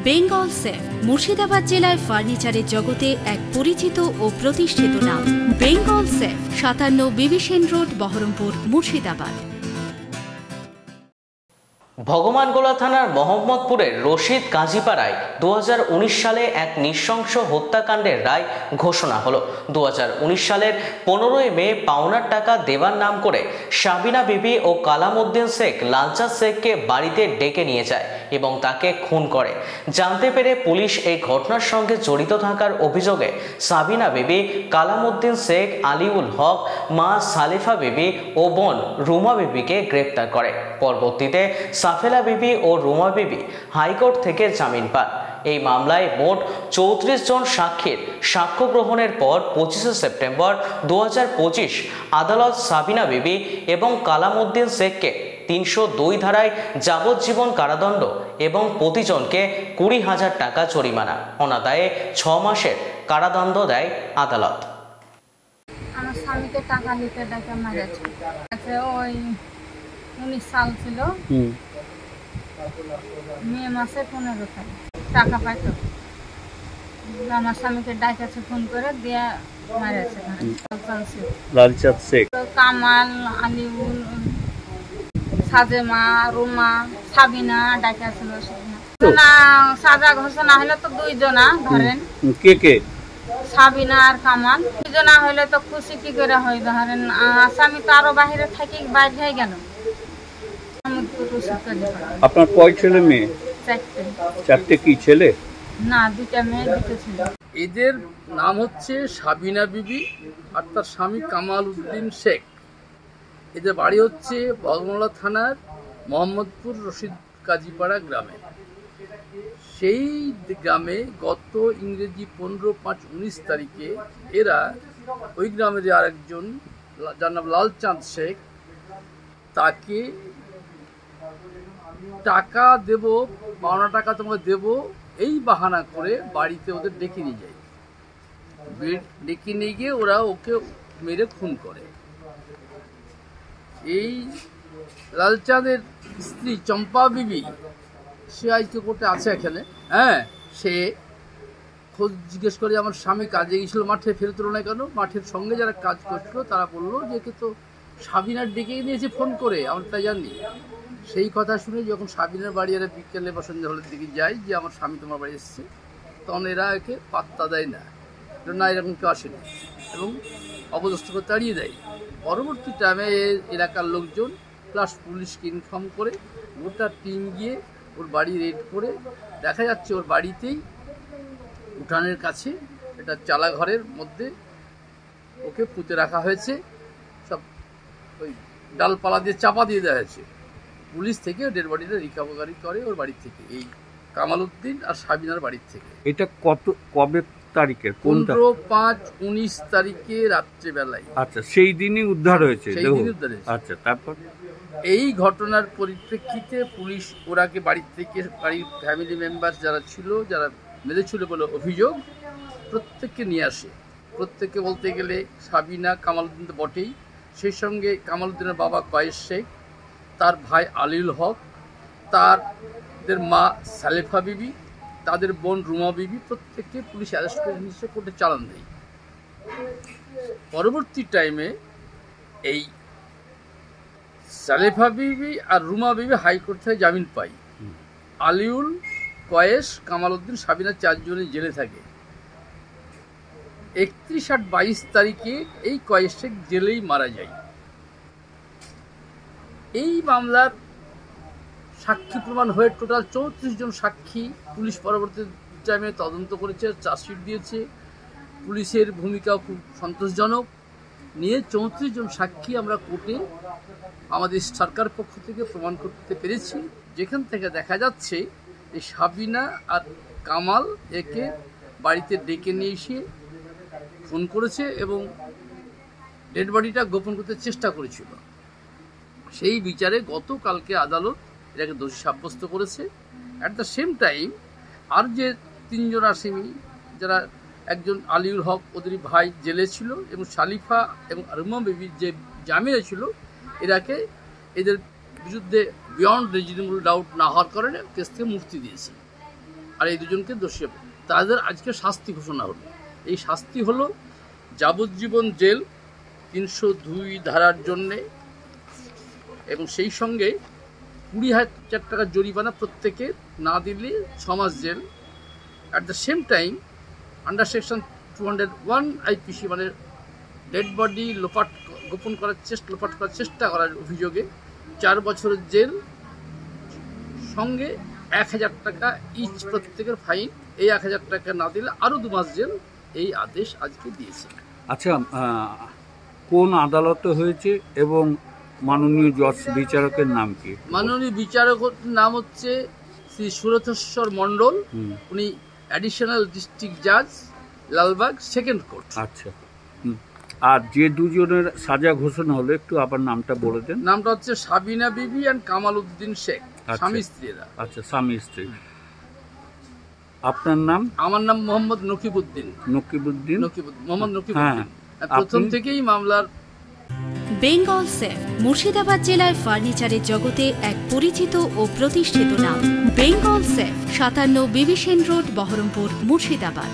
Bengal safe Murshidabad জেলায় ফার্নিচারের জগতে এক পরিচিত ও প্রতিষ্ঠিত নাম। Bengal safe 57 বিবিসেন road, Baharampur, Murshidabad. ভগবানগোলা থানার মোহাম্মদপুরের রশিদ কাজীপাড়ায় 2019 সালে এক নৃশংস হত্যাকাণ্ডের রায় ঘোষণা হলো। 2019 সালের 15 মে পাওনার টাকা দেওয়ার নাম করে সাবিনা বিবি ও কালামউদ্দিন শেখ লালচাঁদ শেখকে বাড়িতে ডেকে নিয়ে যায় এবং তাকে খুন করে। জানতে পেরে পুলিশ এই ঘটনার সঙ্গে জড়িত থাকার অভিযোগে সাবিনা বিবি, কালামউদ্দিন শেখ, আলিউল হক, মা সালেফা বিবি ও বোন রুমা বিবিকে গ্রেপ্তার করে। পরবর্তীতে সাফেলা বিবি ও রুমা বিবি হাইকোর্ট থেকে জামিন পান। এই মামলায় মোট 34 জন সাক্ষীর সাক্ষ্য গ্রহণের পর 25 সেপ্টেম্বর 2025 আদালত সাবিনা বিবি এবং কালামউদ্দিন শেখকে 302 ধারায় যাবজ্জীবন কারাদণ্ড এবং প্রতিজনকে 20,000 টাকা জরিমানা, অনাদায়ে 6 মাসের কারাদণ্ড দেয় আদালত। আমার স্বামীকে টাকা নিতে ডেকে মেরেছে। ওই 19 সাল ছিল, মে মাসে 15 তারিখ টাকা পাইতো। আমার স্বামীকে ডাকেছে ফোন করে, দিয়ে মেরেছে। লালচাঁদ শেখ, কামাল, আলিউল, সাজেমা, রুমা, সাবিনা ডাকেছিল। না, সাজা ঘোষণা হলে তো 2 জনা ধরেন। কে কে? সাবিনা আর কামাল। 2 জনা হইলে তো খুশি কি করে হয় ধরেন। আসামি তো আরো বাহিরে থাকি বাইরে হয়ে গেল। আপনার কয় ছেলে মেয়ে? 4টে। কি ছেলে? না, 2টা মেয়ে, 2টা ছেলে। এদের নাম হচ্ছে সাবিনা বিবি আর তার স্বামী কামালউদ্দিন শেখ। এদের বাড়ি হচ্ছে ভগবানগোলা থানার মোহাম্মদপুর রশিদ কাজীপাড়া গ্রামে। সেই গ্রামে গত ইংরেজি 15/5/19 তারিখে এরা ওই গ্রামের আরেকজন যার নাম লালচাঁদ শেখ, তাকে টাকা দেব, পাওনা টাকা তোমাকে দেব, এই বাহানা করে বাড়িতে ওদের ডেকে নিয়ে যায়। ডেকে নিয়ে গিয়ে ওরা ওকে মেরে খুন করে। এই লালচাঁদের স্ত্রী চম্পা বিবি, সে আজকে কোর্টে আছে এখানে। সে খোঁজ জিজ্ঞেস করে আমার স্বামী কাজে গিয়েছিল, মাঠে ফেরত না কেন? মাঠের সঙ্গে যারা কাজ করছিল তারা বললো যে একে তো সাবিনার ডেকে নিয়েছে ফোন করে, আমরা তাই জানি। সেই কথা শুনে যখন সাবিনার বাড়ি এরা বিকেলে বা সন্ধ্যা হলের দিকে যায় যে আমার স্বামী তোমার বাড়ি এসছে, তখন এরা একে পাত্তা দেয় না, না এরকম কেউ আসেনি, এবং অপদস্থ করে তাড়িয়ে দেয়। পরবর্তী টাইমে এলাকার লোকজন প্লাস পুলিশকে ইনফর্ম করে গোটা টিম গিয়ে ওর বাড়ি রেড করে দেখা যাচ্ছে ওর বাড়িতেই উঠানের কাছে একটা চালা ঘরের মধ্যে ওকে পুঁতে রাখা হয়েছে। সব ওই ডালপালা দিয়ে চাপা দিয়ে দেওয়া হয়েছে। পুলিশ থেকে ডেড বডিটা রিকভারি করে ওর বাড়ির থেকে, এই কামালউদ্দিন আর সাবিনার বাড়ির থেকে। এটা কবে তারিখের? 15/5/19 তারিখে রাত্রেবেলায়। আচ্ছা, সেই দিনই উদ্ধার হয়েছে। সেই দিনই উদ্ধার হয়েছে। আচ্ছা, তারপর এই ঘটনার পরিপ্রেক্ষিতে পুলিশ ওরাকে বাড়ির থেকে, বাড়ির ফ্যামিলি মেম্বার যারা ছিল, যারা মেরেছিল বলে অভিযোগ, প্রত্যেককে নিয়ে আসে। প্রত্যেককে বলতে গেলে সাবিনা, কামালউদ্দিন তো বটেই, সেই সঙ্গে কামালউদ্দিনের বাবা কয়েস শেখ, তার ভাই আলিউল হক, তাদের মা সালেফা বিবি, তাদের বোন রুমা বিবি, প্রত্যেককে পুলিশ অ্যারেস্ট করে নিয়ে কোর্টে চালান দেয়। পরবর্তী টাইমে এই সালেফা বিবি আর রুমা বিবি হাইকোর্ট থেকে জামিন পায়। আলিউল, কয়েস, কামালউদ্দিন, সাবিনা 4 জনই জেলে থাকে। 31/8/22 তারিখে এই কয়েস শেখ জেলেই মারা যায়। এই মামলার সাক্ষী প্রমাণ হয়ে টোটাল 34 জন সাক্ষী পুলিশ পরবর্তী টাইমে তদন্ত করেছে, চার্জশিট দিয়েছে। পুলিশের ভূমিকাও খুব সন্তোষজনক। নিয়ে 34 জন সাক্ষী আমরা কোর্টে আমাদের সরকার পক্ষ থেকে প্রমাণ করতে পেরেছি, যেখান থেকে দেখা যাচ্ছে এই সাবিনা আর কামাল একে বাড়িতে ডেকে নিয়ে এসে ফোন করেছে এবং ডেড বডিটা গোপন করতে চেষ্টা করেছিল। সেই বিচারে গতকালকে আদালত এটাকে দোষী সাব্যস্ত করেছে। অ্যাট দ্য সেম টাইম আর যে 3 জন আসামি, যারা একজন আলিউল হক ওদেরই ভাই জেলে ছিল, এবং সালিফা এবং রুমা বিবি যে জামিনে ছিল, এদের বিরুদ্ধে বিয়ন্ড রিজনেবল ডাউট না হওয়ার কারণে কেস থেকে মুক্তি দিয়েছে। আর এই দুজনকে দোষী হবে। তাদের আজকে শাস্তি ঘোষণা হলো। এই শাস্তি হলো যাবজ্জীবন জেল 302 ধারার জন্যে, এবং সেই সঙ্গে 20,000 টাকা জরিমানা প্রত্যেকে, না দিলে 6 মাস জেল। At the same time under section 201 IPC, মানে ডেড বডি লোপাট করার চেষ্টা করার অভিযোগে 4 বছরের জেল, সঙ্গে 1,000 টাকা ইচ প্রত্যেকের ফাইন। এই 1,000 টাকা না দিলে আরও 2 মাস জেল। এই আদেশ আজকে দিয়েছে। আচ্ছা, কোন আদালতে হয়েছে এবং মাননীয় জজ বিচারকের নাম কি? মাননীয় বিচারকের নাম হচ্ছে শ্রী সুরথেশ্বর মণ্ডল। উনি অ্যাডিশনাল ডিস্ট্রিক্ট জাজ, লালবাগ সেকেন্ড কোর্ট। আচ্ছা, আর যে দুজনের সাজা ঘোষণা হলো একটু আবার নামটা বলে দেন। নামটা হচ্ছে সাবিনা বিবি অ্যান্ড কামাল উদ্দিন শেখ, স্বামী স্ত্রীরা। আচ্ছা, স্বামী স্ত্রী। আপনার নাম? আমার নাম মোহাম্মদ নকিবউদ্দিন। মোহাম্মদ নকিবউদ্দিন। প্রথম থেকেই মামলার। বেঙ্গল সেফ মুর্শিদাবাদ জেলায় ফার্নিচারের জগতে এক পরিচিত ও প্রতিষ্ঠিত নাম। Bengal safe 57 বিবিসেন road, Baharampur, Murshidabad.